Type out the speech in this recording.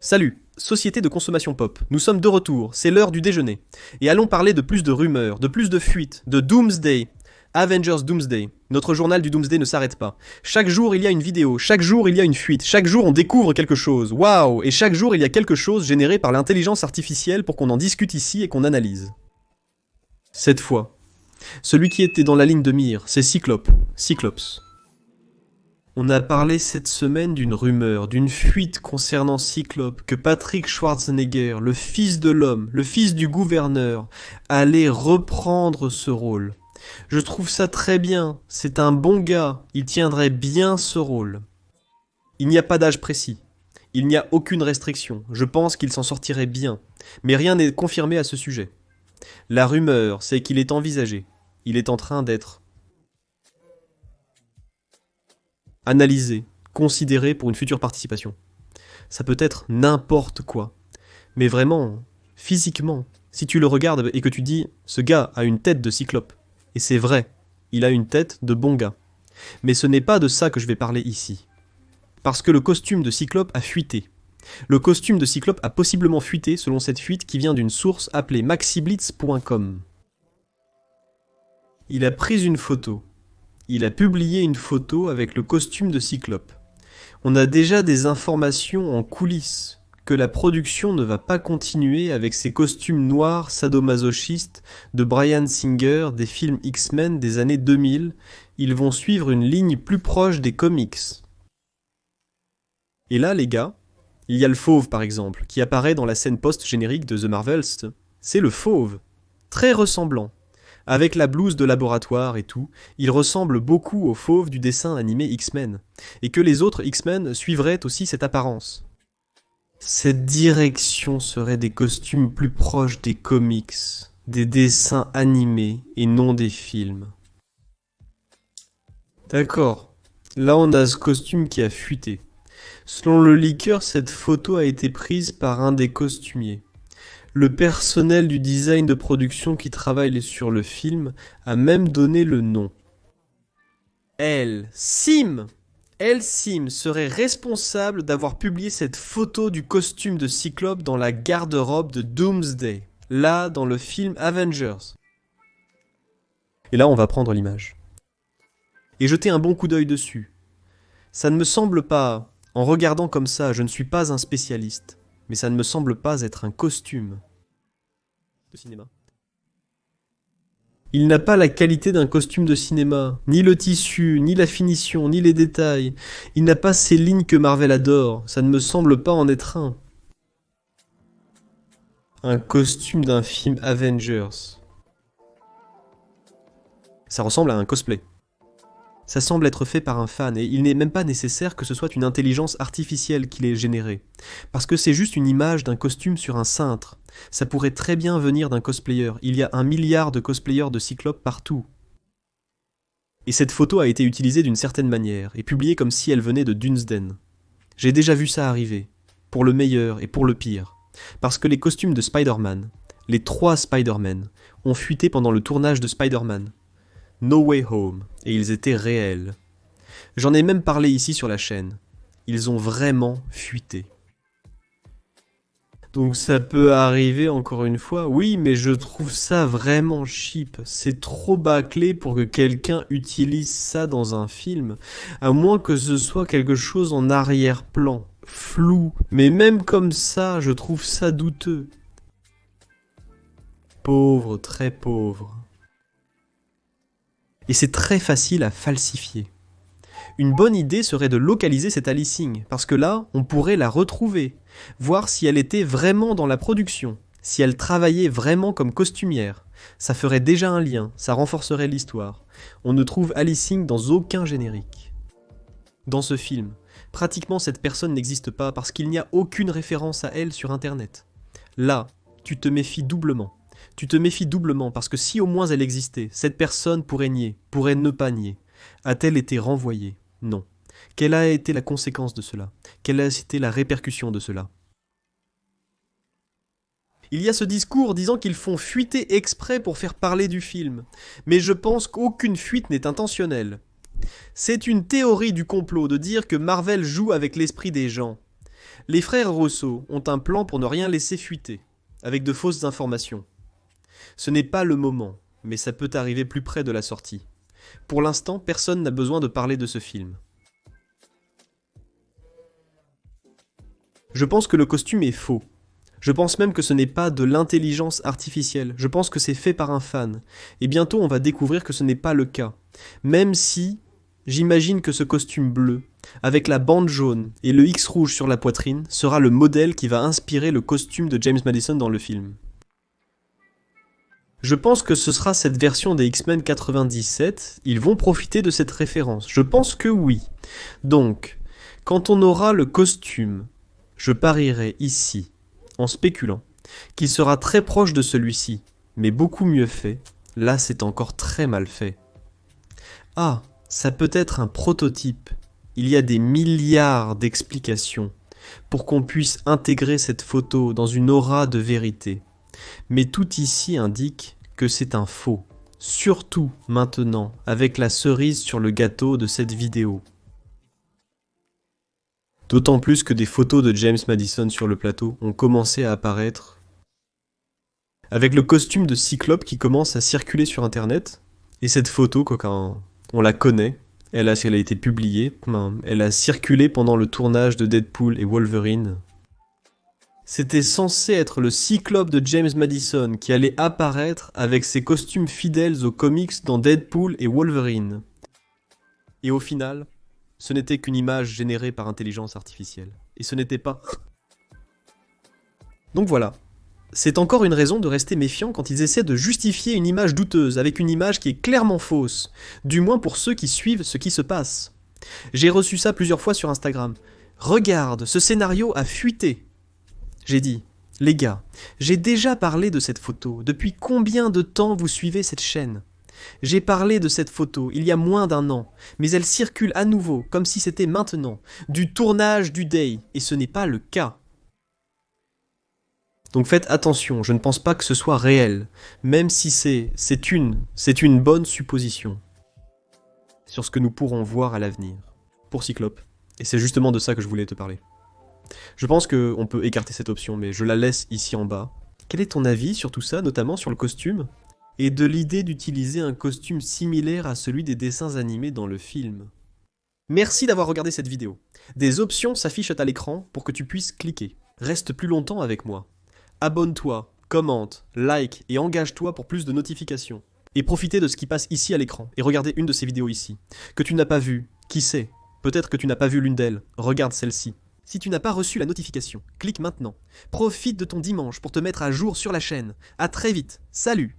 Salut, société de consommation pop. Nous sommes de retour, c'est l'heure du déjeuner. Et allons parler de plus de rumeurs, de plus de fuites, de Doomsday. Avengers Doomsday. Notre journal du Doomsday ne s'arrête pas. Chaque jour, il y a une vidéo, chaque jour, il y a une fuite, chaque jour, on découvre quelque chose. Waouh! Et chaque jour, il y a quelque chose généré par l'intelligence artificielle pour qu'on en discute ici et qu'on analyse. Cette fois, celui qui était dans la ligne de mire, c'est Cyclops. On a parlé cette semaine d'une rumeur, d'une fuite concernant Cyclope, que Patrick Schwarzenegger, le fils de l'homme, le fils du gouverneur, allait reprendre ce rôle. Je trouve ça très bien, c'est un bon gars, il tiendrait bien ce rôle. Il n'y a pas d'âge précis, il n'y a aucune restriction, je pense qu'il s'en sortirait bien, mais rien n'est confirmé à ce sujet. La rumeur, c'est qu'il est envisagé, il est en train d'être analysé, considéré pour une future participation. Ça peut être n'importe quoi. Mais vraiment, physiquement, si tu le regardes et que tu dis « ce gars a une tête de Cyclope », et c'est vrai, il a une tête de bon gars. Mais ce n'est pas de ça que je vais parler ici. Parce que le costume de Cyclope a fuité. Le costume de Cyclope a possiblement fuité selon cette fuite qui vient d'une source appelée maxiblitz.com. Il a pris une photo. Il a publié une photo avec le costume de Cyclope. On a déjà des informations en coulisses que la production ne va pas continuer avec ces costumes noirs sadomasochistes de Bryan Singer des films X-Men des années 2000. Ils vont suivre une ligne plus proche des comics. Et là, les gars, il y a le fauve par exemple, qui apparaît dans la scène post-générique de The Marvels. C'est le fauve, très ressemblant. Avec la blouse de laboratoire et tout, il ressemble beaucoup au fauve du dessin animé X-Men, et que les autres X-Men suivraient aussi cette apparence. Cette direction serait des costumes plus proches des comics, des dessins animés et non des films. D'accord, là on a ce costume qui a fuité. Selon le leaker, cette photo a été prise par un des costumiers. Le personnel du design de production qui travaille sur le film a même donné le nom. Sim serait responsable d'avoir publié cette photo du costume de Cyclope dans la garde-robe de Doomsday, là dans le film Avengers. Et là on va prendre l'image. Et jeter un bon coup d'œil dessus. Ça ne me semble pas, en regardant comme ça, je ne suis pas un spécialiste, mais ça ne me semble pas être un costume de cinéma. Il n'a pas la qualité d'un costume de cinéma, ni le tissu, ni la finition, ni les détails. Il n'a pas ces lignes que Marvel adore, ça ne me semble pas en être un. Un costume d'un film Avengers. Ça ressemble à un cosplay. Ça semble être fait par un fan, et il n'est même pas nécessaire que ce soit une intelligence artificielle qui l'ait généré. Parce que c'est juste une image d'un costume sur un cintre. Ça pourrait très bien venir d'un cosplayer. Il y a 1 milliard de cosplayers de Cyclope partout. Et cette photo a été utilisée d'une certaine manière, et publiée comme si elle venait de Dunsden. J'ai déjà vu ça arriver, pour le meilleur et pour le pire. Parce que les costumes de Spider-Man, les 3 Spider-Man, ont fuité pendant le tournage de Spider-Man. No Way Home, et ils étaient réels. J'en ai même parlé ici sur la chaîne. Ils ont vraiment fuité. Donc ça peut arriver encore une fois, oui, mais je trouve ça vraiment cheap. C'est trop bâclé pour que quelqu'un utilise ça dans un film, à moins que ce soit quelque chose en arrière-plan, flou. Mais même comme ça, je trouve ça douteux. Pauvre, très pauvre. Et c'est très facile à falsifier. Une bonne idée serait de localiser cette Alicing, parce que là, on pourrait la retrouver, voir si elle était vraiment dans la production, si elle travaillait vraiment comme costumière. Ça ferait déjà un lien, ça renforcerait l'histoire. On ne trouve Alicing dans aucun générique. Dans ce film, pratiquement cette personne n'existe pas parce qu'il n'y a aucune référence à elle sur internet. Là, tu te méfies doublement. Tu te méfies doublement parce que si au moins elle existait, cette personne pourrait nier, pourrait ne pas nier. A-t-elle été renvoyée? Non. Quelle a été la conséquence de cela? Quelle a été la répercussion de cela? Il y a ce discours disant qu'ils font fuiter exprès pour faire parler du film. Mais je pense qu'aucune fuite n'est intentionnelle. C'est une théorie du complot de dire que Marvel joue avec l'esprit des gens. Les frères Rousseau ont un plan pour ne rien laisser fuiter, avec de fausses informations. Ce n'est pas le moment, mais ça peut arriver plus près de la sortie. Pour l'instant, personne n'a besoin de parler de ce film. Je pense que le costume est faux. Je pense même que ce n'est pas de l'intelligence artificielle. Je pense que c'est fait par un fan. Et bientôt, on va découvrir que ce n'est pas le cas. Même si, j'imagine que ce costume bleu, avec la bande jaune et le X rouge sur la poitrine, sera le modèle qui va inspirer le costume de James Madison dans le film. Je pense que ce sera cette version des X-Men 97, ils vont profiter de cette référence. Je pense que oui. Donc, quand on aura le costume, je parierai ici, en spéculant, qu'il sera très proche de celui-ci, mais beaucoup mieux fait. Là, c'est encore très mal fait. Ah, ça peut être un prototype. Il y a des milliards d'explications pour qu'on puisse intégrer cette photo dans une aura de vérité. Mais tout ici indique que c'est un faux. Surtout maintenant, avec la cerise sur le gâteau de cette vidéo. D'autant plus que des photos de James Madison sur le plateau ont commencé à apparaître. Avec le costume de Cyclope qui commence à circuler sur internet. Et cette photo, quand on la connaît, elle a été publiée, elle a circulé pendant le tournage de Deadpool et Wolverine. C'était censé être le Cyclope de James Madison qui allait apparaître avec ses costumes fidèles aux comics dans Deadpool et Wolverine. Et au final, ce n'était qu'une image générée par intelligence artificielle. Et ce n'était pas... Donc voilà. C'est encore une raison de rester méfiant quand ils essaient de justifier une image douteuse avec une image qui est clairement fausse. Du moins pour ceux qui suivent ce qui se passe. J'ai reçu ça plusieurs fois sur Instagram. Regarde, ce scénario a fuité. J'ai dit, les gars, j'ai déjà parlé de cette photo. Depuis combien de temps vous suivez cette chaîne ? J'ai parlé de cette photo il y a moins d'1 an, mais elle circule à nouveau, comme si c'était maintenant, du tournage du Day, et ce n'est pas le cas. Donc faites attention, je ne pense pas que ce soit réel, même si c'est une bonne supposition sur ce que nous pourrons voir à l'avenir, pour Cyclope. Et c'est justement de ça que je voulais te parler. Je pense qu'on peut écarter cette option, mais je la laisse ici en bas. Quel est ton avis sur tout ça, notamment sur le costume ? Et de l'idée d'utiliser un costume similaire à celui des dessins animés dans le film. Merci d'avoir regardé cette vidéo. Des options s'affichent à l'écran pour que tu puisses cliquer. Reste plus longtemps avec moi. Abonne-toi, commente, like et engage-toi pour plus de notifications. Et profitez de ce qui passe ici à l'écran et regardez une de ces vidéos ici. Que tu n'as pas vu, qui sait ? Peut-être que tu n'as pas vu l'une d'elles, regarde celle-ci. Si tu n'as pas reçu la notification, clique maintenant. Profite de ton dimanche pour te mettre à jour sur la chaîne. À très vite, salut !